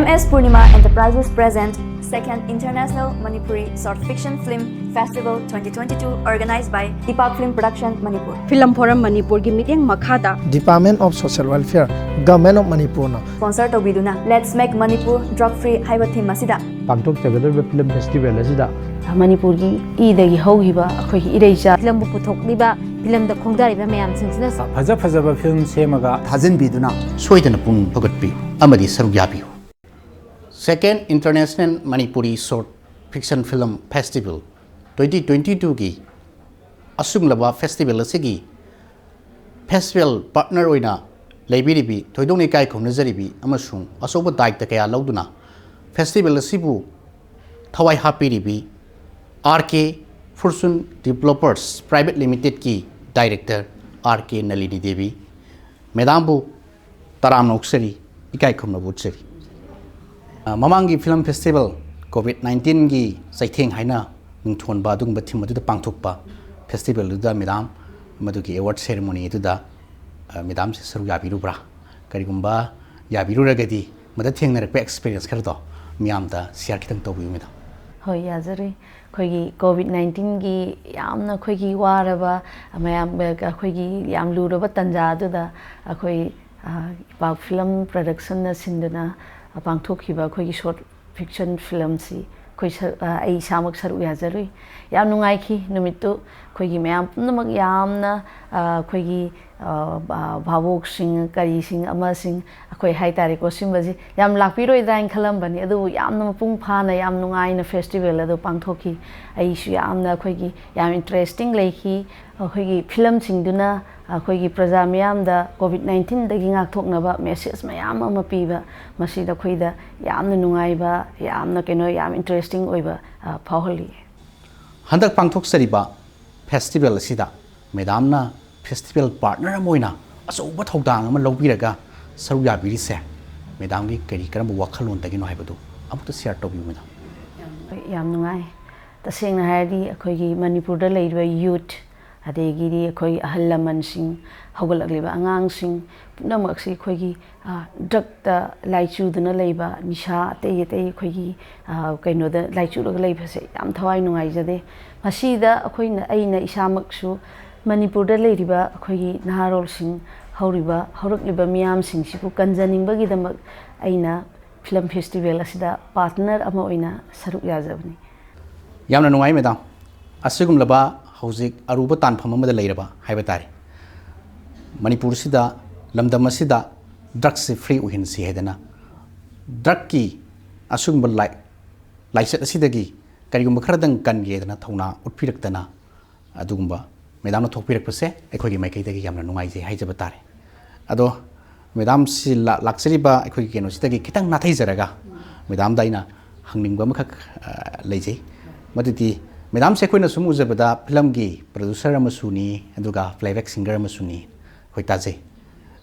MS Purnima Enterprises present Second International Manipuri Short Fiction Film Festival 2022 organized by Deepak Film Production Manipur. Film Forum Manipur gi meeting Makhada Department of Social Welfare Government of Manipur na sponsor to biduna Let's Make Manipur Drug Free haiba theme asida Pangtok Jagadar Film Festival asida Manipur gi idagi haugiba akhoi ireja film bu puthokliba film da khongdariba mayam singsina Faza film semaga Thazin biduna soidana pung pagatpi amadi sarugyabiu Second International Manipuri Short Fiction Film Festival 2022 ki asunglaba festival asigi festival partner oina leibiribi thoidongni kai khonajaribi amasung asoba daikta kaya lauduna festival asibu thawai hapiribi RK Fortune Developers Pvt ki director RK Nalini Devi Maibam bu taram noksari ikai khomna butsari Mamangi Film Festival COVID-19 gi saitheng haina ningthon ba dung bathim adu pangthokpa festival da Maibam madugi award ceremony adu da Maibam se saru yabiru bra karigumba yabiru ragadi mada thengnarak experience khardo miyam da share kitang tobu Maibam hoi yazari khoigi COVID-19 gi yamna khoigi waraba mayam khoigi yam luraba tanja adu da akhoi pa film production na sinduna pangthokhiba khoigi short fiction film si khoi ai samak saru yazari yam nungai khi numittu khoigi mayam punamak yamna khoigi bhavok sing kari sing ama sing akhoi hai tari ko simbaji yam lakpiroi dain khalam bani adu yamna pung phana yam nungai na festival adu pangthokhi ai su yamna khoigi yam interesting leikhi khoigi film singduna khoigi praja mayam da COVID-19 dagi ngak thoknaba message mayam ama piba masida khoida yamna nungai ba yamna keno yam interesting oiba phaholi handak pangthok sariba festival asida Maibam na festival partner amoina asoba thodang ama lobiraga saru yabiri se Maibam gi kari karam wakhalon tagi no haibadu amukta share tobi Maibam yam nungai taseng na hadi akhoi gi Manipur da leirwa youth adegi ri akhoi ahal laman sing hogalagliba angang sing punamak si akhoi gi drug da laichu duna leiba nisha te akhoi gi kaino da laichu log leiba se yam thawai nungai jade masida akhoi na aina isamak su Manipur da leiriba akhoi gi naharol sing hauriba haurakliba miyam sing sipu kanjaning bagi damak aina film festival asida partner ama oina saruk yazabni yamna nungai Maibam asigum laba hauzik aruba tanpham amada leiraba haiba tari Manipur sida lamdam asida drugs free uhin si hedana drug ki asugum laicet asidagi karigum kharadang kan yedana thona utpiraktana adugumba Maibam na thokpirakpase ekhogi maikaidagi yamna nungai je haijaba tare ado Maibam si laksariba ekhogi keno sidagi kitang nathai jaraga Maibam daina hangningba makhak leijei madudi Maibam se khoina sum ujabada film gi producer amasuni aduga playback singer amasuni hoitaje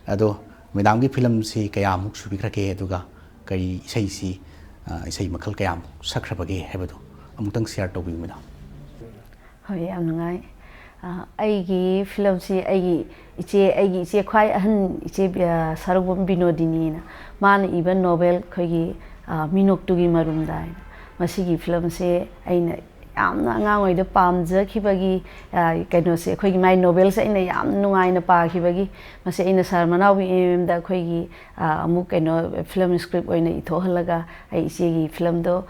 ado Maibam gi film si kayamuk subikrake aduga kari isai si isai makhal kayam sakhrabage hebadu amutang share tobi Maibam hoi yam nungai aigi film si aigi iche khwai ahan iche sarubam binodini na man even novel khogi minok tugi marum dai masigi film se aina yamna angang oida pamja khibagi kaino se khogi mai novel se ina yam nungai na pa khibagi mase ina sar manaw bi em da khogi amuk kaino film script oina itho halaga ai isegi film do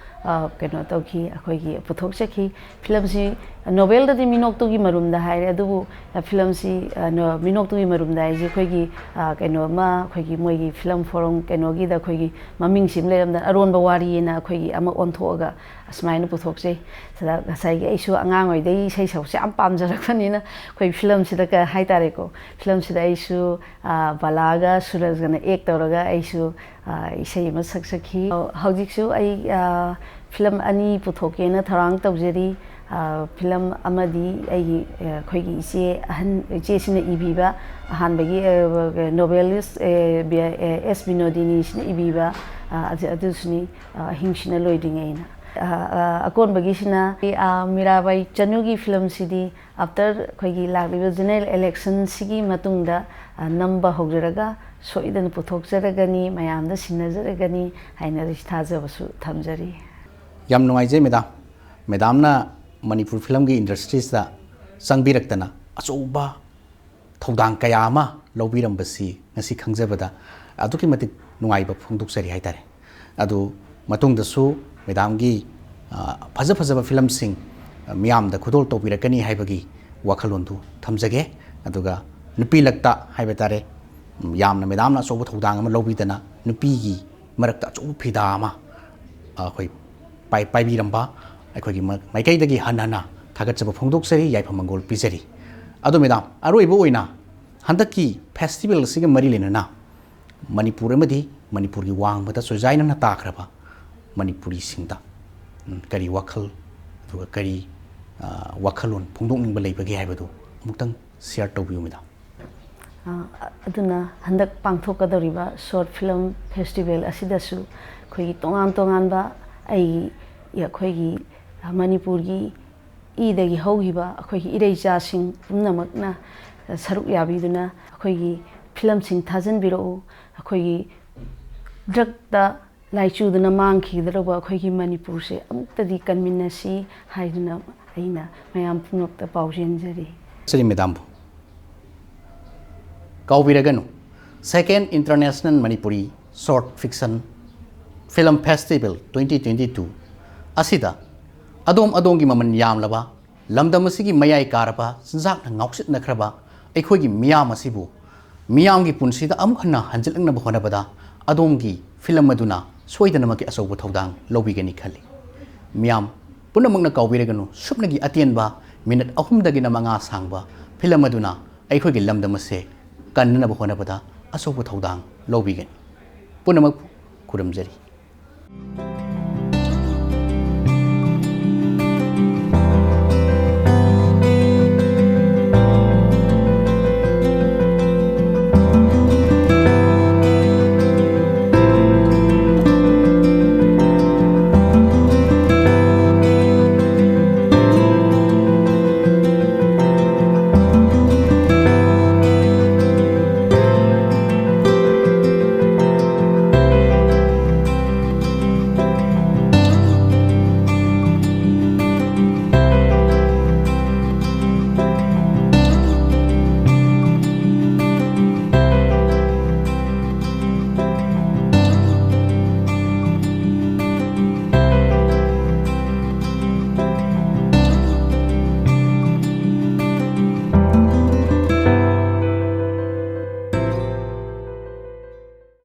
kaino to khi khogi puthok chakhi film si novel da di minok tugi marum da haire adu film si minok tugi marum da ji khogi kaino ma khogi moigi film forum kaino gi da khogi maming sim leram da aron ba wari na khogi ama onthoga asmaina puthok chei sada gasai gi isu angang oi dei sei sau se am pam jarakani na khoi film sida ka hai tare ko film sida isu balaga suraj gana ek toraga isu isei ma saksakhi hojik su ai film ani puthoke na tharang tawjeri film amadi ai khoi gi ise ahan je sina ibiba ahan bagi novelist S binodini sina ibiba adusni hingshina loiding aina ꯑꯀꯣꯟꯕꯒꯤꯁꯤꯅ ꯃꯤꯔꯥꯕꯥꯏ ꯆꯅꯨꯒꯤ ꯐꯤꯂꯝꯁꯤꯗꯤ after ꯑꯩꯈꯣꯏꯒꯤ ꯂꯥꯛꯂꯤꯕ general ꯏꯂꯦꯛꯁꯟꯁꯤꯒꯤ ꯃꯇꯨꯡꯗ ꯅꯝꯕ ꯍꯧꯖꯔꯒ ꯁꯣꯏꯗꯅ ꯄꯨꯊꯣꯛꯆꯔꯒꯅꯤ ꯃꯌꯥꯝꯗ ꯁꯤꯟꯅꯖꯔꯒꯅꯤ ꯍꯥꯏꯅ ꯊꯥꯖꯕꯁꯨ ꯊꯝꯖꯔꯤ ꯌꯥꯝ ꯅꯨꯡꯉꯥꯏꯖꯩ ꯃꯦꯗꯥꯝꯅ ꯃꯅꯤꯄꯨꯔ ꯐꯤꯂꯝꯒꯤ ꯏꯟꯗꯁꯇ꯭ꯔꯤꯁꯤꯗ ꯆꯪꯕꯤꯔꯛꯇꯅ ꯑꯆꯧꯕ ꯊꯧꯗꯥꯡ ꯀꯌꯥ ꯑꯃ ꯂꯧꯕꯤꯔꯝꯕꯁꯤ ꯉꯁꯤ ꯈꯪꯖꯕꯗ ꯑꯗꯨꯛꯀꯤ ꯃꯇꯤꯛ ꯅꯨꯡꯉꯥꯏꯕ ꯐꯣꯡꯗꯣꯛꯆꯔꯤ ꯍꯥꯏꯇꯥꯔꯦ ꯑꯗꯨ ꯃꯇꯨꯡꯗꯁꯨ ꯃꯦꯗꯥꯝꯒꯤ ꯐꯖꯕ ꯐꯤꯂꯝꯁꯤꯡ ꯃꯤꯌꯥꯝꯗ ꯈꯨꯗꯣꯜ ꯇꯧꯕꯤꯔꯛꯀꯅꯤ ꯍꯥꯏꯕꯒꯤ ꯋꯥꯈꯜꯂꯣꯟꯗꯨ ꯊꯝꯖꯒꯦ ꯑꯗꯨꯒ ꯅꯨꯄꯤ ꯂꯛꯇ ꯍꯥꯏꯕ ꯇꯥꯔꯦ ꯌꯥꯝꯅ ꯃꯦꯗꯥꯝꯅ ꯑꯆꯧꯕ ꯊꯧꯗꯥꯡ ꯑꯃ ꯂꯧꯕꯤꯗꯅ ꯅꯨꯄꯤꯒꯤ ꯃꯔꯛꯇ ꯑꯆꯧꯕ ꯐꯤꯗꯥ ꯑꯃ ꯑꯩꯈꯣꯏ ꯄꯥꯏꯕꯤꯔꯝꯕ ꯑꯩꯈꯣꯏꯒꯤ ꯃꯥꯏꯀꯩꯗꯒꯤ ꯍꯟꯅ ꯊꯥꯒꯠꯆꯕ ꯐꯣꯡꯗꯣꯛꯆꯔꯤ ꯌꯥꯏꯐ ꯃꯪꯒꯣꯜ ꯄꯤꯖꯔꯤ ꯑꯗꯣ ꯃꯦꯗꯥꯝ ꯑꯔꯣꯏꯕ ꯑꯣꯏꯅ ꯍꯟꯗꯛꯀꯤ ꯐꯦꯁꯇꯤꯚꯦꯜ ꯑꯁꯤꯒ ꯃꯔꯤ ꯂꯩꯅꯅ ꯃꯅꯤꯄꯨꯔ ꯑꯃꯗꯤ ꯃꯅꯤꯄꯨꯔꯒꯤ ꯋꯥꯡꯃꯗ ꯆꯣꯏꯖꯥꯏꯅꯅ ꯇꯥꯈ꯭ꯔꯕ ꯃꯅꯤꯄꯨꯔꯤꯁꯤꯡꯗ ꯀꯔꯤ ꯋꯥꯈꯜ ꯑꯗꯨꯒ ꯀꯔꯤ ꯋꯥꯈꯜꯂꯣꯟ ꯐꯣꯡꯗꯣꯛꯅꯤꯡꯕ ꯂꯩꯕꯒꯦ ꯍꯥꯏꯕꯗꯨ ꯑꯃꯨꯛꯇꯪ ꯁꯤꯌꯔ ꯇꯧꯕꯤꯌꯨ ꯃꯦꯗꯥꯝ ꯑꯗꯨꯅ ꯍꯟꯗꯛ ꯄꯥꯡꯊꯣꯛꯀꯗꯧꯔꯤꯕ ꯁꯣꯔꯠ ꯐꯤꯂꯝ ꯐꯦꯁꯇꯤꯚꯦꯜ ꯑꯁꯤꯗꯁꯨ ꯑꯩꯈꯣꯏꯒꯤ ꯇꯣꯉꯥꯟꯕ ꯑꯩꯈꯣꯏꯒꯤ ꯃꯅꯤꯄꯨꯔꯒꯤ ꯏꯗꯒꯤ ꯍꯧꯈꯤꯕ ꯑꯩꯈꯣꯏꯒꯤ ꯏꯔꯩꯆꯥꯁꯤꯡ ꯄꯨꯝꯅꯃꯛꯅ ꯁꯔꯨꯛ ꯌꯥꯕꯤꯗꯨꯅ ꯑꯩꯈꯣꯏꯒꯤ ꯐꯤꯂꯝꯁꯤꯡ ꯊꯥꯖꯟꯕꯤꯔꯛꯎ ꯑꯩꯈꯣꯏꯒꯤ ꯗ꯭ꯔꯛꯇ ꯂꯥꯏꯆꯨꯗꯨꯅ ꯃꯥꯡꯈꯤꯒꯗꯧꯔꯕ ꯑꯩꯈꯣꯏꯒꯤ ꯃꯅꯤꯄꯨꯔꯁꯦ ꯑꯃꯨꯛꯇꯗꯤ ꯀꯟꯃꯤꯟꯅꯁꯤ ꯍꯥꯏꯗꯨꯅ ꯑꯩꯅ ꯃꯌꯥꯝ ꯄꯨꯝꯅꯃꯛꯇ ꯄꯥꯎꯖꯦꯟꯖꯔꯤ ꯁ꯭ꯔꯤ ꯃꯦꯗꯥꯝꯕꯨ ꯀꯥꯎꯕꯤꯔꯒꯅꯨ second international Manipuri short fiction film festival 2022 ꯑꯁꯤꯗ ꯑꯗꯣꯝꯒꯤ ꯃꯃꯜ ꯌꯥꯝꯂꯕ ꯂꯝꯗꯝ ꯑꯁꯤꯒꯤ ꯃꯌꯥꯏ ꯀꯥꯔꯕ ꯆꯤꯟꯖꯥꯛꯅ ꯉꯥꯎꯁꯤꯟꯅꯈ꯭ꯔꯕ ꯑꯩꯈꯣꯏꯒꯤ ꯃꯤꯌꯥꯝ ꯑꯁꯤꯕꯨ ꯃꯤꯌꯥꯝꯒꯤ ꯄꯨꯟꯁꯤꯗ ꯑꯃꯨꯛ ꯍꯟꯅ ꯍꯟꯖꯤꯜꯂꯛꯅꯕ ꯍꯣꯠꯅꯕꯗ ꯑꯗꯣꯝꯒꯤ ꯐꯤꯂꯝ ꯑꯗꯨꯅ ꯁꯣꯏꯗꯅꯃꯛꯀꯤ ꯑꯆꯧꯕ ꯊꯧꯗꯥꯡ ꯂꯧꯕꯤꯒꯅꯤ ꯈꯜꯂꯤ ꯃꯤꯌꯥꯝ ꯄꯨꯝꯅꯃꯛꯅ ꯀꯥꯎꯕꯤꯔꯒꯅꯨ ꯁꯨꯞꯅꯒꯤ ꯑꯇꯦꯟꯕ ꯃꯤꯅꯠ 3ꯗꯒꯤꯅ 5 ꯁꯥꯡꯕ ꯐꯤꯂꯝ ꯑꯗꯨꯅ ꯑꯩꯈꯣꯏꯒꯤ ꯂꯝꯗꯝ ꯑꯁꯦ ꯀꯟꯅꯅꯕ ꯍꯣꯠꯅꯕꯗ ꯑꯆꯧꯕ ꯊꯧꯗꯥꯡ ꯂꯧꯕꯤꯒꯅꯤ ꯄꯨꯝꯅꯃꯛ ꯈꯨꯔꯨꯝꯖꯔꯤ